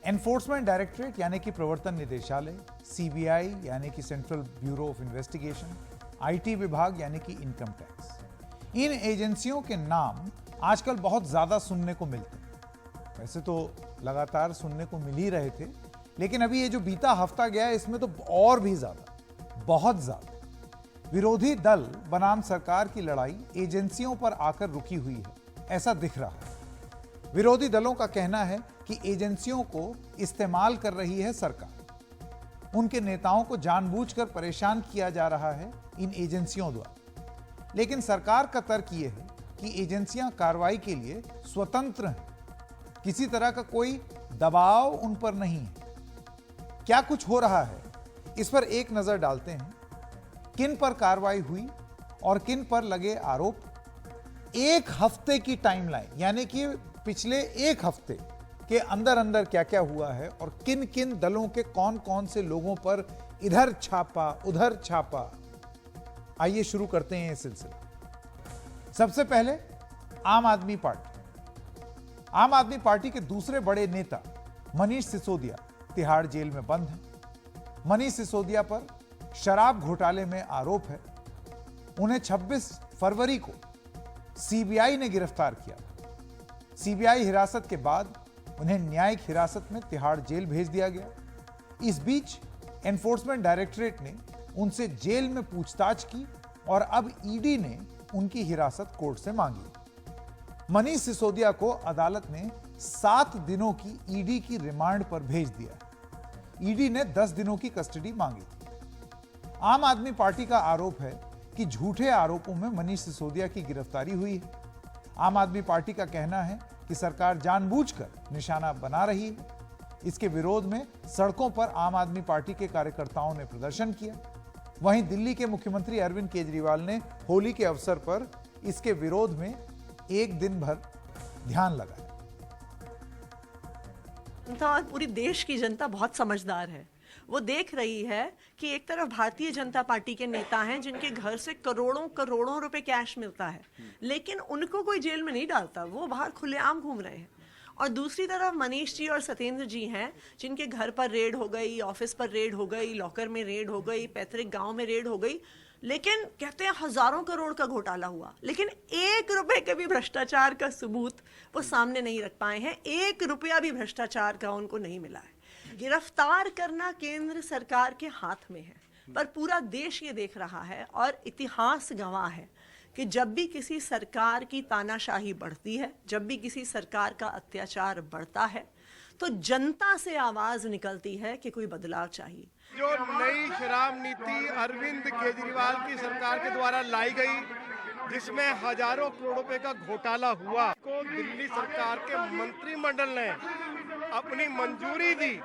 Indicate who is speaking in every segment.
Speaker 1: Enforcement directorate यानी कि प्रवर्तन निदेशालय, सीबीआई यानी कि central bureau of investigation, IT विभाग यानी कि इनकम टैक्स, इन एजेंसियों के नाम आजकल बहुत ज्यादा सुनने को मिलते हैं। वैसे तो लगातार सुनने को मिल ही रहे थे, लेकिन अभी ये जो बीता हफ्ता गया है इसमें तो और भी ज्यादा, बहुत ज्यादा। विरोधी दल बनाम सरकार की लड़ाई एजेंसियों पर आकर रुकी हुई है, ऐसा दिख रहा है। विरोधी दलों का कहना है कि एजेंसियों को इस्तेमाल कर रही है सरकार। उनके नेताओं को जानबूझकर परेशान किया जा रहा है इन एजेंसियों द्वारा। लेकिन सरकार का तर्क यह है कि एजेंसियां कार्रवाई के लिए स्वतंत्र हैं, किसी तरह का कोई दबाव उन पर नहीं है। क्या कुछ हो रहा है, इस पर एक नजर डालते हैं। किन पर कार्रवाई हुई और किन पर लगे आरोप। एक हफ्ते की टाइमलाइन, यानी कि पिछले एक हफ्ते के अंदर अंदर क्या क्या हुआ है और किन किन दलों के कौन कौन से लोगों पर इधर छापा उधर छापा। आइए शुरू करते हैं ये सिलसिला। सबसे पहले आम आदमी पार्टी। आम आदमी पार्टी के दूसरे बड़े नेता मनीष सिसोदिया तिहाड़ जेल में बंद हैं। मनीष सिसोदिया पर शराब घोटाले में आरोप है। उन्हें 26 फरवरी को सीबीआई ने गिरफ्तार किया। सीबीआई हिरासत के बाद उन्हें न्यायिक हिरासत में तिहाड़ जेल भेज दिया गया। इस बीच एनफोर्समेंट डायरेक्टरेट ने उनसे जेल में पूछताछ की और अब ईडी ने उनकी हिरासत कोर्ट से मांगी। मनीष सिसोदिया को अदालत ने 7 दिनों की ईडी की रिमांड पर भेज दिया। ईडी ने 10 दिनों की कस्टडी मांगी थी। आम आदमी पार्टी का आरोप है कि झूठे आरोपों में मनीष सिसोदिया की गिरफ्तारी हुई है। आम आदमी पार्टी का कहना है कि सरकार जानबूझकर निशाना बना रही है। इसके विरोध में सड़कों पर आम आदमी पार्टी के कार्यकर्ताओं ने प्रदर्शन किया। वहीं दिल्ली के मुख्यमंत्री अरविंद केजरीवाल ने होली के अवसर पर इसके विरोध में एक दिन भर ध्यान लगाया।
Speaker 2: और पूरी देश की जनता बहुत समझदार है। वो देख रही है कि एक तरफ भारतीय जनता पार्टी के नेता हैं जिनके घर से करोड़ों करोड़ों रुपए कैश मिलता है, लेकिन उनको कोई जेल में नहीं डालता, वो बाहर खुलेआम घूम रहे हैं। और दूसरी तरफ मनीष जी और सत्येंद्र जी हैं जिनके घर पर रेड हो गई, ऑफिस पर रेड हो गई, लॉकर में रेड हो गई, पैतृक गांव में रेड हो गई, लेकिन कहते हैं हजारों करोड़ का घोटाला हुआ, लेकिन 1 रुपए के भी भ्रष्टाचार का सबूत वो सामने नहीं रख पाए हैं। 1 रुपया भी भ्रष्टाचार का उनको नहीं मिला है। गिरफ्तार करना केंद्र सरकार के हाथ में है, पर पूरा देश ये देख रहा है और इतिहास गवाह है कि जब भी किसी सरकार की तानाशाही बढ़ती है, जब भी किसी सरकार का अत्याचार बढ़ता है, तो जनता से आवाज निकलती है कि कोई बदलाव चाहिए।
Speaker 3: जो नई शराब नीति अरविंद केजरीवाल की सरकार के द्वारा लाई गई, जिसमें हजारों करोड़ रुपए का घोटाला हुआ, को दिल्ली सरकार के मंत्रिमंडल ने अपनी मंजूरी दी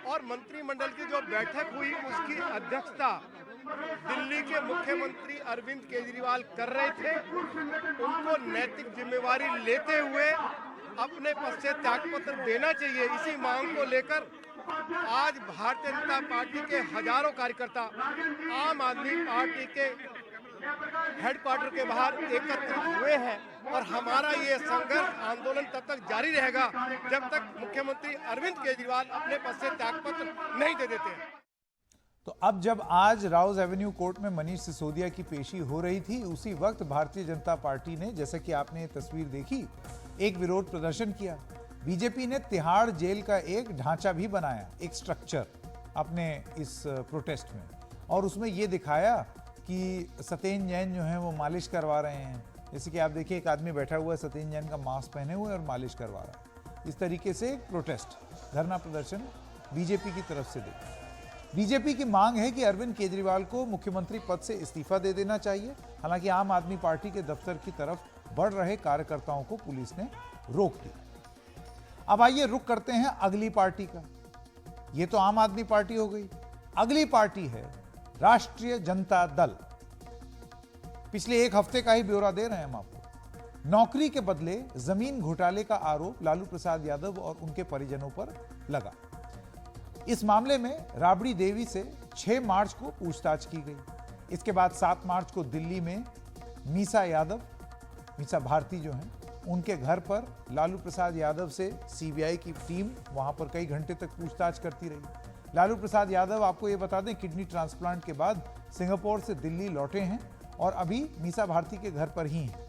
Speaker 3: और मंत्रिमंडल की जो बैठक हुई उसकी अध्यक्षता दिल्ली के मुख्यमंत्री अरविंद केजरीवाल कर रहे थे। उनको नैतिक जिम्मेवारी लेते हुए अपने पद से त्यागपत्र देना चाहिए। इसी मांग को लेकर आज भारतीय जनता पार्टी के हजारों कार्यकर्ता आम आदमी पार्टी के हेडक्वार्टर के बाहर एकत्रित हुए हैं और हमारा ये संघर्ष आंदोलन तब तक जारी रहेगा जब तक मुख्यमंत्री अरविंद केजरीवाल अपने पद से त्यागपत्र नहीं दे देते हैं।
Speaker 1: तो अब जब आज राउज एवेन्यू कोर्ट में मनीष सिसोदिया की पेशी हो रही थी, उसी वक्त भारतीय जनता पार्टी ने, जैसे कि आपने ये तस्वीर देखी, एक विरोध प्रदर्शन किया। बीजेपी ने तिहाड़ जेल का एक ढांचा भी बनाया, एक स्ट्रक्चर अपने इस प्रोटेस्ट में, और उसमें ये दिखाया कि सत्येंद्र जैन जो है वो मालिश करवा रहे हैं। जैसे कि आप देखिए, एक आदमी बैठा हुआ है सत्येंद्र जैन का मास्क पहने हुए और मालिश करवा रहा है। इस तरीके से एक प्रोटेस्ट, धरना प्रदर्शन बीजेपी की तरफ से देखा। बीजेपी की मांग है कि अरविंद केजरीवाल को मुख्यमंत्री पद से इस्तीफा दे देना चाहिए। हालांकि आम आदमी पार्टी के दफ्तर की तरफ बढ़ रहे कार्यकर्ताओं को पुलिस ने रोक दिया। अब आइए रुख करते हैं अगली पार्टी का। ये तो आम आदमी पार्टी हो गई। अगली पार्टी है राष्ट्रीय जनता दल। पिछले एक हफ्ते का ही ब्यौरा दे रहे हैं हम आपको। नौकरी के बदले जमीन घोटाले का आरोप लालू प्रसाद यादव और उनके परिजनों पर लगा। इस मामले में राबड़ी देवी से 6 मार्च को पूछताछ की गई। इसके बाद 7 मार्च को दिल्ली में मीसा भारती जो हैं उनके घर पर लालू प्रसाद यादव से सीबीआई की टीम वहां पर कई घंटे तक पूछताछ करती रही। लालू प्रसाद यादव, आपको ये बता दें, किडनी ट्रांसप्लांट के बाद सिंगापुर से दिल्ली लौटे हैं और अभी मीसा भारती के घर पर ही हैं।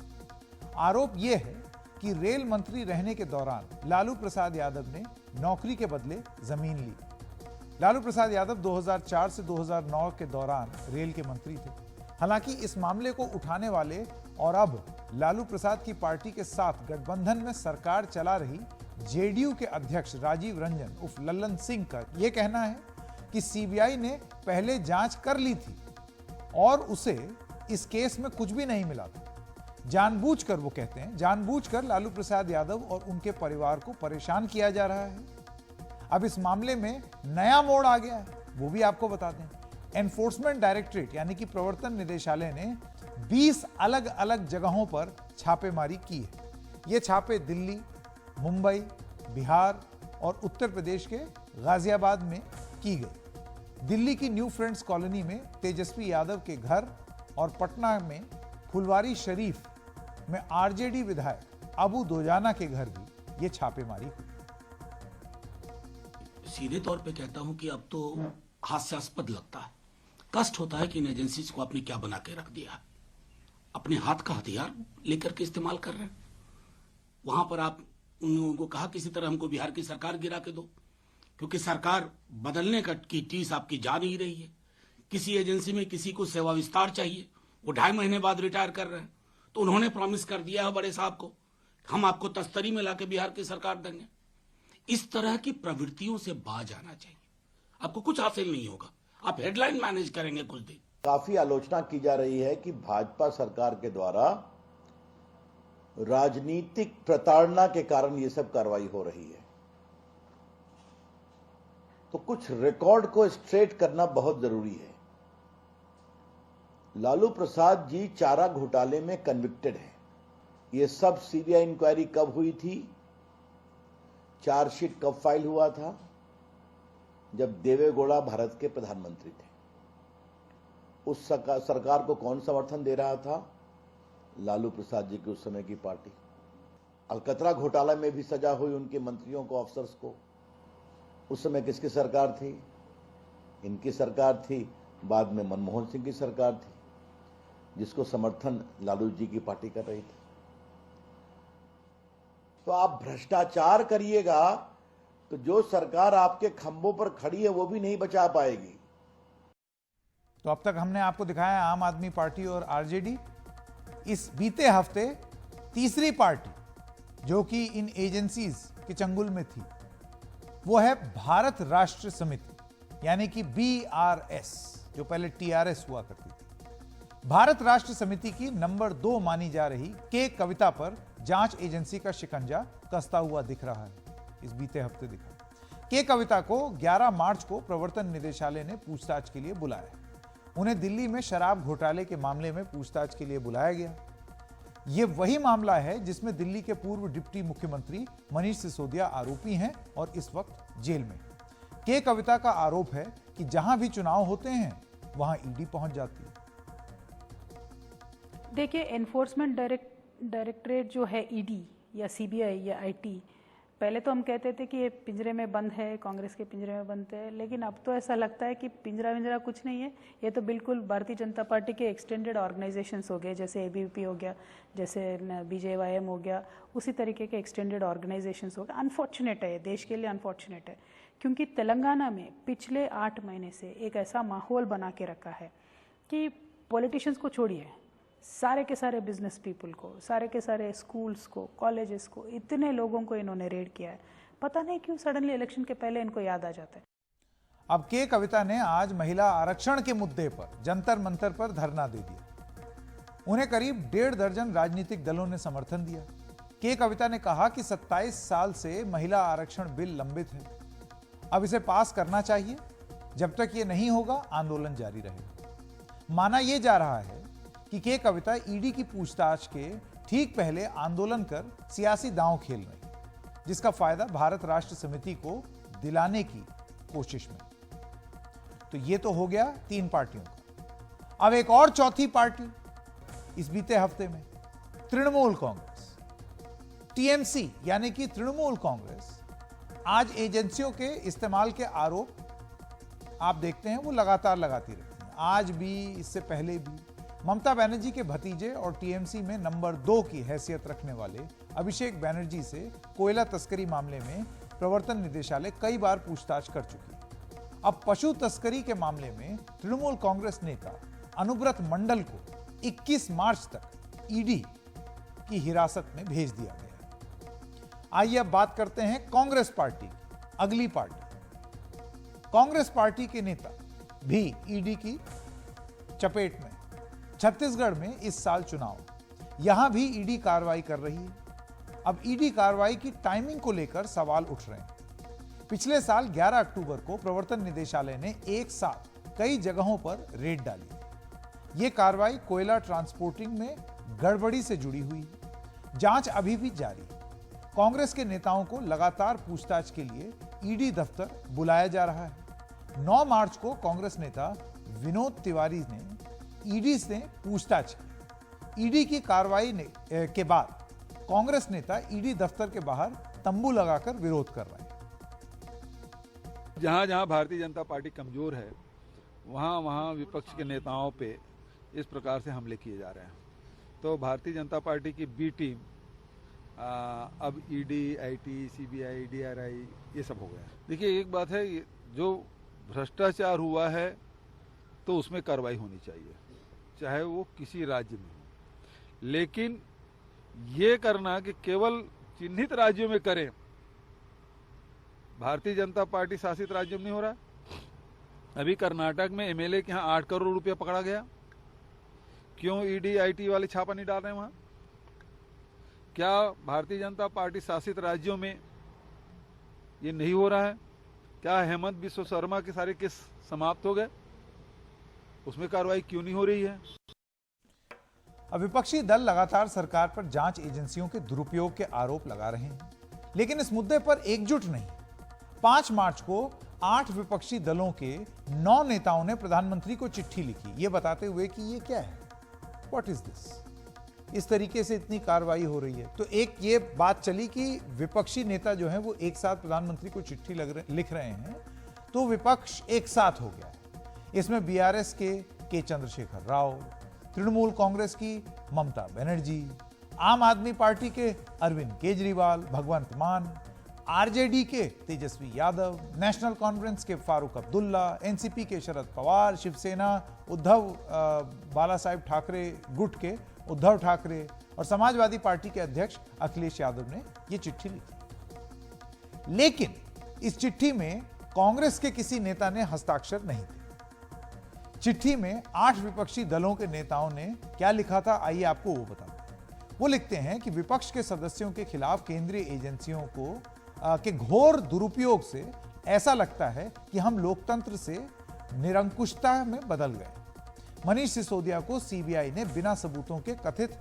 Speaker 1: आरोप यह है कि रेल मंत्री रहने के दौरान लालू प्रसाद यादव ने नौकरी के बदले जमीन ली। लालू प्रसाद यादव 2004 से 2009 के दौरान रेल के मंत्री थे। हालांकि इस मामले को उठाने वाले और अब लालू प्रसाद की पार्टी के साथ गठबंधन में सरकार चला रही जेडीयू के अध्यक्ष राजीव रंजन उर्फ लल्लन सिंह का यह कहना है कि सीबीआई ने पहले जांच कर ली थी और उसे इस केस में कुछ भी नहीं मिला था। जानबूझकर, वो कहते हैं, जानबूझकर लालू प्रसाद यादव और उनके परिवार को परेशान किया जा रहा है। अब इस मामले में नया मोड़ आ गया है, वो भी आपको बता दें। एनफोर्समेंट डायरेक्टरेट यानी कि प्रवर्तन निदेशालय ने 20 अलग अलग जगहों पर छापेमारी की है। ये छापे दिल्ली, मुंबई, बिहार और उत्तर प्रदेश के गाजियाबाद में की गई। दिल्ली की न्यू फ्रेंड्स कॉलोनी में तेजस्वी यादव के घर और पटना में फुलवारी शरीफ में आरजेडी विधायक अबू दोजाना के घर भी ये छापेमारी हुई।
Speaker 4: सीधे तौर पे कहता हूं कि अब तो हास्यास्पद लगता है, कष्ट होता है कि इन एजेंसीज को आपने क्या बना के रख दिया। अपने हाथ का हथियार लेकर के इस्तेमाल कर रहे हैं। वहां पर आप उन लोगों को कहा किसी तरह हमको बिहार की सरकार गिरा के दो, क्योंकि सरकार बदलने की टीस आपकी जा नहीं रही है। किसी एजेंसी में किसी को सेवा विस्तार चाहिए, वो 2.5 महीने बाद रिटायर कर रहे हैं, तो उन्होंने प्रॉमिस कर दिया है बड़े साहब को, हम आपको तस्तरी में लाके बिहार की सरकार देंगे। इस तरह की प्रवृत्तियों से बाज आना चाहिए। आपको कुछ हासिल नहीं होगा, आप हेडलाइन मैनेज करेंगे कुछ दिन।
Speaker 5: काफी आलोचना की जा रही है कि भाजपा सरकार के द्वारा राजनीतिक प्रताड़ना के कारण यह सब कार्रवाई हो रही है। तो कुछ रिकॉर्ड को स्ट्रेट करना बहुत जरूरी है। लालू प्रसाद जी चारा घोटाले में कन्विक्टेड हैं। ये सब सीबीआई इंक्वायरी कब हुई थी, चार्जशीट कब फाइल हुआ था? जब देवेगौड़ा भारत के प्रधानमंत्री थे। उस सरकार को कौन समर्थन दे रहा था? लालू प्रसाद जी की उस समय की पार्टी। अलकतरा घोटाला में भी सजा हुई उनके मंत्रियों को, अफसर्स को। उस समय किसकी सरकार थी? इनकी सरकार थी। बाद में मनमोहन सिंह की सरकार थी, जिसको समर्थन लालू जी की पार्टी कर रही थी। तो आप भ्रष्टाचार करिएगा तो जो सरकार आपके खंभों पर खड़ी है वो भी नहीं बचा पाएगी।
Speaker 1: तो अब तक हमने आपको दिखाया आम आदमी पार्टी और आरजेडी। इस बीते हफ्ते तीसरी पार्टी जो कि इन एजेंसीज के चंगुल में थी, वो है भारत राष्ट्र समिति यानी कि BRS, जो पहले TRS हुआ करती थी। भारत राष्ट्र समिति की नंबर 2 मानी जा रही के कविता पर जांच एजेंसी का शिकंजा कसता हुआ दिख रहा है। इस बीते हफ्ते दिखा। के कविता को 11 मार्च को प्रवर्तन निदेशालय ने पूछताछ के लिए बुलाया। उन्हें दिल्ली में शराब घोटाले के मामले में पूछताछ के लिए बुलाया गया। यह वही मामला है जिसमें दिल्ली के पूर्व डिप्टी मुख्यमंत्री मनीष सिसोदिया आरोपी हैं और इस वक्त जेल में। के कविता का आरोप है कि जहां भी चुनाव होते हैं वहां ईडी पहुंच जाती है।
Speaker 6: देखिए, एनफोर्समेंट डायरेक्टरेट जो है, ईडी या सीबीआई या आईटी, पहले तो हम कहते थे कि ये पिंजरे में बंद है, कांग्रेस के पिंजरे में बंद है, लेकिन अब तो ऐसा लगता है कि पिंजरा कुछ नहीं है। ये तो बिल्कुल भारतीय जनता पार्टी के एक्सटेंडेड ऑर्गेनाइजेशंस हो गए, जैसे एबीवीपी हो गया, जैसे बीजेवाईएम हो गया, उसी तरीके के एक्सटेंडेड ऑर्गेनाइजेशंस हो गए। अनफॉर्चुनेट है, देश के लिए अनफॉर्चुनेट है, क्योंकि तेलंगाना में पिछले 8 महीने से एक ऐसा माहौल बना के रखा है कि पॉलिटिशियंस को छोड़िए, सारे के सारे बिजनेस पीपल को, सारे के सारे स्कूल्स को, कॉलेजेस को, इतने लोगों को इन्होंने रेड किया है। पता नहीं क्यों सडनली इलेक्शन के पहले इनको याद आ जाता है।
Speaker 1: अब के कविता ने आज महिला आरक्षण के मुद्दे पर जंतर मंतर पर धरना दे दिया। उन्हें करीब 1.5 दर्जन राजनीतिक दलों ने समर्थन दिया। के कविता ने कहा कि 27 साल से महिला आरक्षण बिल लंबित है, अब इसे पास करना चाहिए। जब तक ये नहीं होगा आंदोलन जारी रहेगा। माना यह जा रहा है कि के कविता ईडी की पूछताछ के ठीक पहले आंदोलन कर सियासी दांव खेल रही, जिसका फायदा भारत राष्ट्र समिति को दिलाने की कोशिश में। तो ये तो हो गया 3 पार्टियों का। अब एक और चौथी पार्टी इस बीते हफ्ते में, तृणमूल कांग्रेस। टीएमसी यानी कि तृणमूल कांग्रेस आज एजेंसियों के इस्तेमाल के आरोप आप देखते हैं वो लगातार लगाती रहती है। आज भी, इससे पहले भी ममता बनर्जी के भतीजे और टीएमसी में नंबर 2 की हैसियत रखने वाले अभिषेक बनर्जी से कोयला तस्करी मामले में प्रवर्तन निदेशालय कई बार पूछताछ कर चुकी है। अब पशु तस्करी के मामले में तृणमूल कांग्रेस नेता अनुव्रत मंडल को 21 मार्च तक ईडी की हिरासत में भेज दिया गया है। आइए अब बात करते हैं कांग्रेस पार्टी की, अगली पार्टी। कांग्रेस पार्टी के नेता भी ईडी की चपेट में। छत्तीसगढ़ में इस साल चुनाव, यहां भी ईडी कार्रवाई कर रही है। अब ईडी कार्रवाई की टाइमिंग को लेकर सवाल उठ रहे हैं। पिछले साल 11 अक्टूबर को प्रवर्तन निदेशालय ने एक साथ कई जगहों पर रेड डाली। यह कार्रवाई कोयला ट्रांसपोर्टिंग में गड़बड़ी से जुड़ी हुई है। जांच अभी भी जारी है। कांग्रेस के नेताओं को लगातार पूछताछ के लिए ईडी दफ्तर बुलाया जा रहा है। 9 मार्च को कांग्रेस नेता विनोद तिवारी ने ईडी से पूछताछ की। ईडी की कार्रवाई के बाद कांग्रेस नेता ईडी दफ्तर के बाहर तंबू लगाकर विरोध कर रहे हैं।
Speaker 7: जहां जहां भारतीय जनता पार्टी कमजोर है, वहां वहां विपक्ष के नेताओं पे इस प्रकार से हमले किए जा रहे हैं। तो भारतीय जनता पार्टी की बी टीम अब ईडी, आईटी, सीबीआई, डीआरआई ये सब हो गया। देखिए, एक बात है, जो भ्रष्टाचार हुआ है तो उसमें कार्रवाई होनी चाहिए, चाहे वो किसी राज्य में हो। लेकिन ये करना कि केवल चिन्हित राज्यों में करें, भारतीय जनता पार्टी शासित राज्यों में नहीं हो रहा। अभी कर्नाटक में एमएलए के यहाँ 8 करोड़ रुपया पकड़ा गया। क्यों ईडी, आईटी वाले छापा नहीं डाल रहे हैं वहां? क्या भारतीय जनता पार्टी शासित राज्यों में ये नहीं हो रहा है? क्या हेमंत बिस्व शर्मा के सारे केस समाप्त हो गए? उसमें कार्रवाई क्यों नहीं हो रही है?
Speaker 1: अब विपक्षी दल लगातार सरकार पर जांच एजेंसियों के दुरुपयोग के आरोप लगा रहे हैं, लेकिन इस मुद्दे पर एकजुट नहीं। 5 मार्च को 8 विपक्षी दलों के 9 नेताओं ने प्रधानमंत्री को चिट्ठी लिखी, ये बताते हुए कि ये क्या है, व्हाट इज दिस, इस तरीके से इतनी कार्रवाई हो रही है। तो एक ये बात चली कि विपक्षी नेता जो हैं वो एक साथ प्रधानमंत्री को चिट्ठी लिख रहे हैं, तो विपक्ष एक साथ हो गया है। इसमें बीआरएस के चंद्रशेखर राव, तृणमूल कांग्रेस की ममता बनर्जी, आम आदमी पार्टी के अरविंद केजरीवाल, भगवंत मान, आरजेडी के तेजस्वी यादव, नेशनल कॉन्फ्रेंस के फारूक अब्दुल्ला, एनसीपी के शरद पवार, शिवसेना बाला साहेब ठाकरे गुट के उद्धव ठाकरे और समाजवादी पार्टी के अध्यक्ष अखिलेश यादव ने यह चिट्ठी लिखी। लेकिन इस चिट्ठी में कांग्रेस के किसी नेता ने हस्ताक्षर नहीं थे। चिट्ठी में 8 विपक्षी दलों के नेताओं ने क्या लिखा था, आइए आपको वो बताते हैं। वो लिखते हैं कि विपक्ष के सदस्यों के खिलाफ केंद्रीय एजेंसियों के घोर दुरुपयोग से ऐसा लगता है कि हम लोकतंत्र से निरंकुशता में बदल गए। मनीष सिसोदिया को सीबीआई ने बिना सबूतों के कथित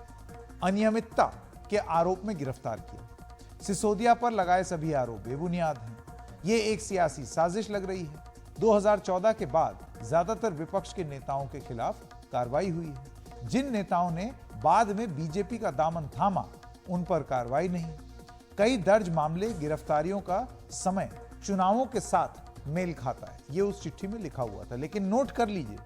Speaker 1: अनियमितता के आरोप में गिरफ्तार किया। सिसोदिया पर लगाए सभी आरोप बेबुनियाद हैं। ये एक सियासी साजिश लग रही है। 2014 के बाद ज्यादातर विपक्ष के नेताओं के खिलाफ कार्रवाई हुई है। जिन नेताओं ने बाद में बीजेपी का दामन थामा, उन पर कार्रवाई नहीं। कई दर्ज मामले, गिरफ्तारियों का समय चुनावों के साथ मेल खाता है, ये उस चिट्ठी में लिखा हुआ था। लेकिन नोट कर लीजिए,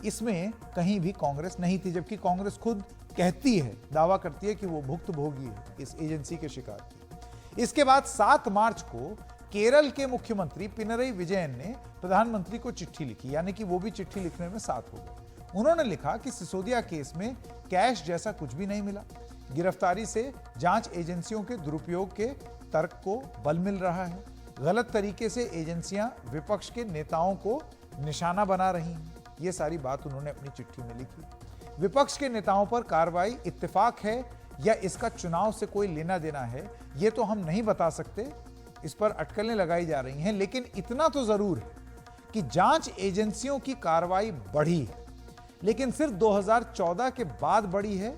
Speaker 1: इसमें कहीं भी कांग्रेस नहीं थी, जबकि कांग्रेस खुद कहती है, दावा करती है कि वो भुक्तभोगी है इस एजेंसी के शिकार की। इसके बाद 7 मार्च को केरल के मुख्यमंत्री पिनरई विजयन ने प्रधानमंत्री को चिट्ठी लिखी, यानी कि वो भी चिट्ठी लिखने में साथ हो गए। उन्होंने लिखा कि सिसोदिया केस में कैश जैसा कुछ भी नहीं मिला। गिरफ्तारी से जांच एजेंसियों के दुरुपयोग के तर्क को बल मिल रहा है। गलत तरीके से एजेंसियां विपक्ष के नेताओं को निशाना बना रही हैं। ये सारी बात उन्होंने अपनी चिट्ठी में लिखी। विपक्ष के नेताओं पर कार्रवाई इत्तेफाक है या इसका चुनाव से कोई लेना देना है, ये तो हम नहीं बता सकते। इस पर अटकलें लगाई जा रही हैं, लेकिन इतना तो जरूर है कि जांच एजेंसियों की कार्रवाई बढ़ी है, लेकिन सिर्फ 2014 के बाद बढ़ी है,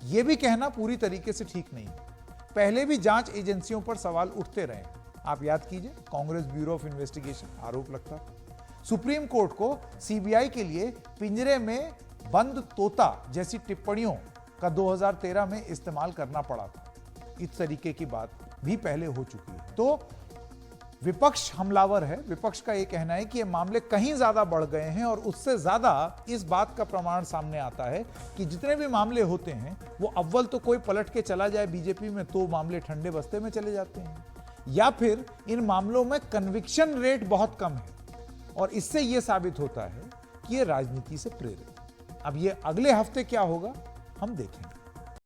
Speaker 1: यह भी कहना पूरी तरीके से ठीक नहीं है। पहले भी जांच एजेंसियों पर सवाल उठते रहे। आप याद कीजिए, कांग्रेस ब्यूरो ऑफ इन्वेस्टिगेशन आरोप लगता था। सुप्रीम कोर्ट को सीबीआई के लिए पिंजरे में बंद तोता जैसी टिप्पणियों का 2013 में इस्तेमाल करना पड़ा था। इस तरीके की बात भी पहले हो चुकी है। तो विपक्ष हमलावर है। विपक्ष का यह कहना है कि ये मामले कहीं ज्यादा बढ़ गए हैं और उससे ज्यादा इस बात का प्रमाण सामने आता है कि जितने भी मामले होते हैं वो अव्वल तो कोई पलट के चला जाए बीजेपी में तो मामले ठंडे बस्ते में चले जाते हैं, या फिर इन मामलों में कन्विक्शन रेट बहुत कम है और इससे यह साबित होता है कि ये राजनीति से प्रेरित है। अब ये अगले हफ्ते क्या होगा हम देखेंगे।